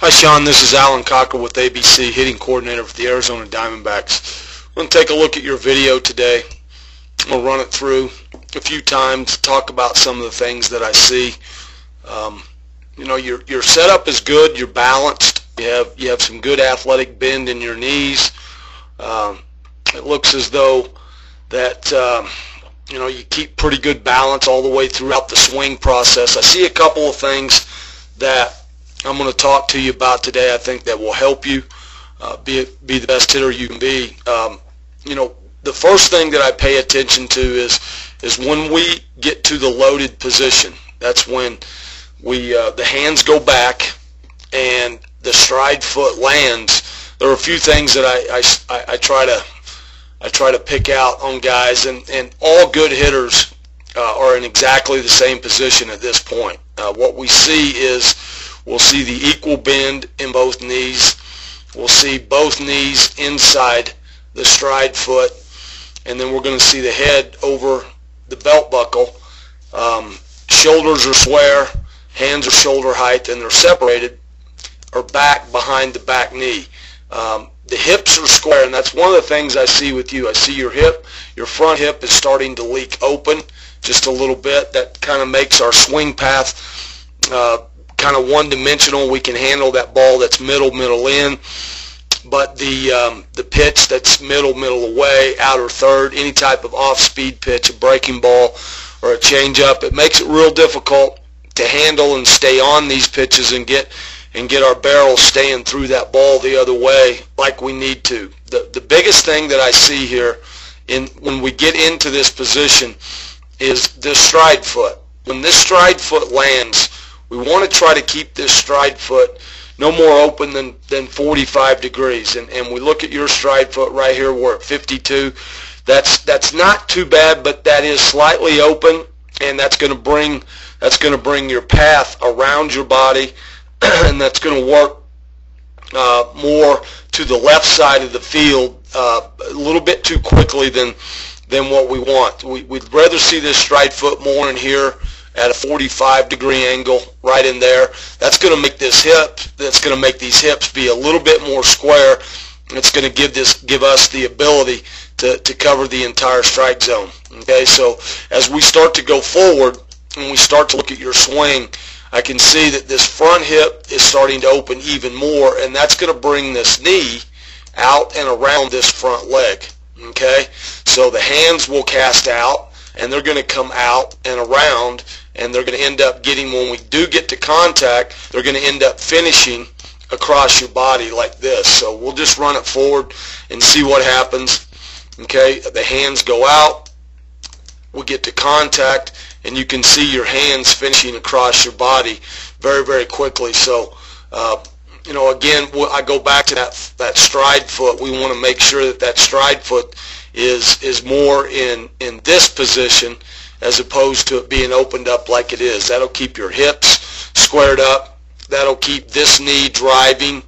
Hi Sean, this is Alan Cocker with ABC, hitting coordinator for the Arizona Diamondbacks. I'm going to take a look at your video today. I'll run it through a few times, talk about some of the things that I see. Your setup is good, you're balanced, you have some good athletic bend in your knees. It looks as though that you keep pretty good balance all the way throughout the swing process. I see a couple of things that I'm going to talk to you about today. I think that will help you be the best hitter you can be. The first thing that I pay attention to is when we get to the loaded position. That's when the hands go back and the stride foot lands. There are a few things that I try to pick out on guys, and all good hitters are in exactly the same position at this point. What we see is we'll see the equal bend in both knees. We'll see both knees inside the stride foot, and then we're going to see the head over the belt buckle. Shoulders are square, hands are shoulder height, and they're separated or back behind the back knee. The hips are square, and that's one of the things I see with you. I see your front hip is starting to leak open just a little bit. That kind of makes our swing path kind of one-dimensional. We can handle that ball that's middle in, but the pitch that's middle away, outer third, any type of off-speed pitch, a breaking ball or a changeup, it makes it real difficult to handle and stay on these pitches and get our barrel staying through that ball the other way like we need to. The biggest thing that I see here when we get into this position is this stride foot. When this stride foot lands, we want to try to keep this stride foot no more open than 45 degrees. And we look at your stride foot right here, we're at 52. That's not too bad, but that is slightly open, and that's going to bring your path around your body, and that's going to work more to the left side of the field a little bit too quickly than what we want. We'd rather see this stride foot more in here at a 45-degree angle right in there. That's going to make these hips be a little bit more square. It's going to give us the ability to cover the entire strike zone. Okay, so as we start to go forward and we start to look at your swing, I can see that this front hip is starting to open even more, and that's going to bring this knee out and around this front leg. Okay, so the hands will cast out, and they're going to come out and around, and they're going to end up getting, when we do get to contact, they're going to end up finishing across your body like this. So we'll just run it forward and see what happens. Okay, the hands go out, we'll get to contact, and you can see your hands finishing across your body very, very quickly. So, again, I go back to that stride foot. We want to make sure that stride foot is more in this position as opposed to it being opened up like it is. That'll keep your hips squared up. That'll keep this knee driving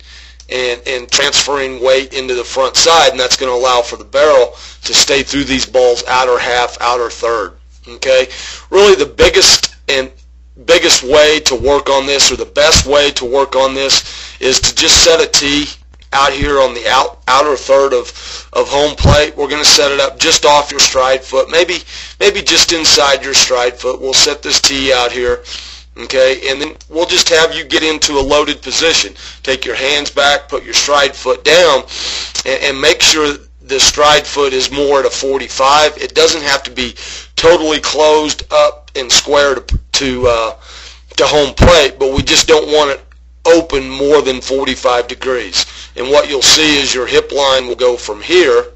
and transferring weight into the front side, and that's going to allow for the barrel to stay through these balls outer half, outer third. Okay, really the biggest way to work on this, or the best way to work on this, is to just set a tee out here on the outer third of home plate. We're going to set it up just off your stride foot, maybe just inside your stride foot. We'll set this tee out here, okay, and then we'll just have you get into a loaded position. Take your hands back, put your stride foot down, and make sure the stride foot is more at a 45. It doesn't have to be totally closed up and square to home plate, but we just don't want it open more than 45 degrees. And what you'll see is your hip line will go from here.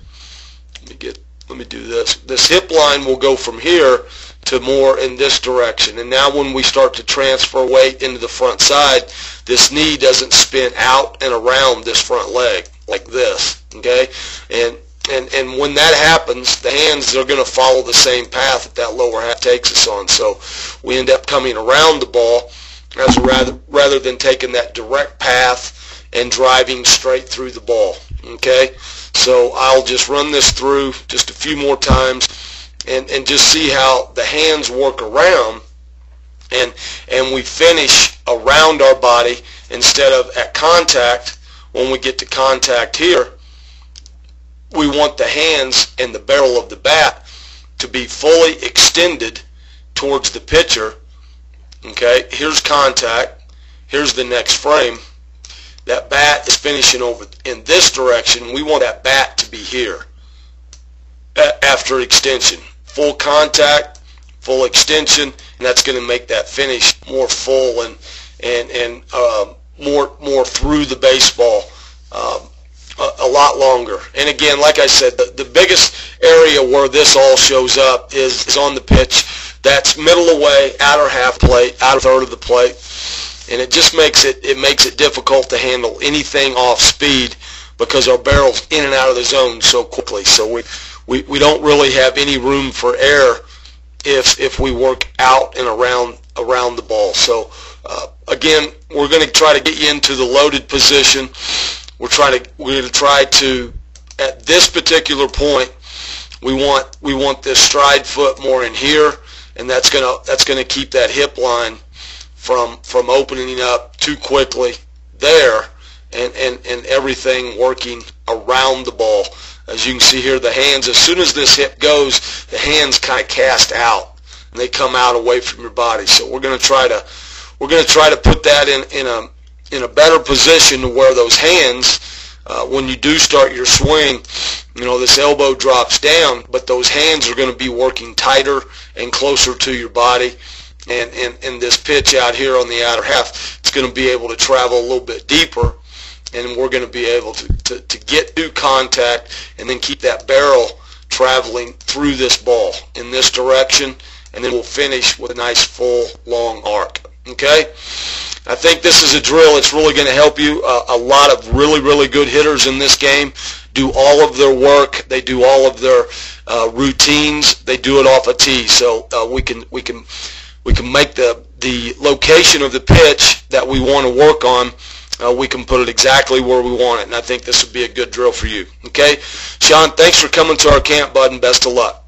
Let me do this. This hip line will go from here to more in this direction. And now when we start to transfer weight into the front side, this knee doesn't spin out and around this front leg like this. Okay? And when that happens, the hands are going to follow the same path that lower half takes us on. So we end up coming around the ball rather than taking that direct path and driving straight through the ball. Okay, so I'll just run this through just a few more times and just see how the hands work around and we finish around our body instead of at contact. When we get to contact here, we want the hands and the barrel of the bat to be fully extended towards the pitcher. Okay, here's contact. Here's the next frame. That bat is finishing over in this direction. We want that bat to be here after extension. Full contact, full extension, and that's going to make that finish more full and more through the baseball, a lot longer. And again, like I said, the biggest area where this all shows up is on the pitch. That's middle away, outer half plate, outer third of the plate, and it just makes it difficult to handle anything off speed because our barrel's in and out of the zone so quickly. So we don't really have any room for error if we work out and around the ball. So again, we're going to try to get you into the loaded position. We're going to try to, at this particular point, we want this stride foot more in here, and that's going to keep that hip line from opening up too quickly there, and everything working around the ball. As you can see here, the hands, as soon as this hip goes, the hands kind of cast out and they come out away from your body. So we're going to try to put that in a better position to where those hands, when you do start your swing, this elbow drops down, but those hands are going to be working tighter and closer to your body. And this pitch out here on the outer half, it's going to be able to travel a little bit deeper, and we're going to be able to get to contact and then keep that barrel traveling through this ball in this direction, and then we'll finish with a nice full long arc. Okay? I think this is a drill. It's really going to help you. A lot of really good hitters in this game do all of their work. They do all of their routines. They do it off a tee. So we can make the location of the pitch that we want to work on. We can put it exactly where we want it, and I think this would be a good drill for you. Okay, Sean, thanks for coming to our camp, bud, and best of luck.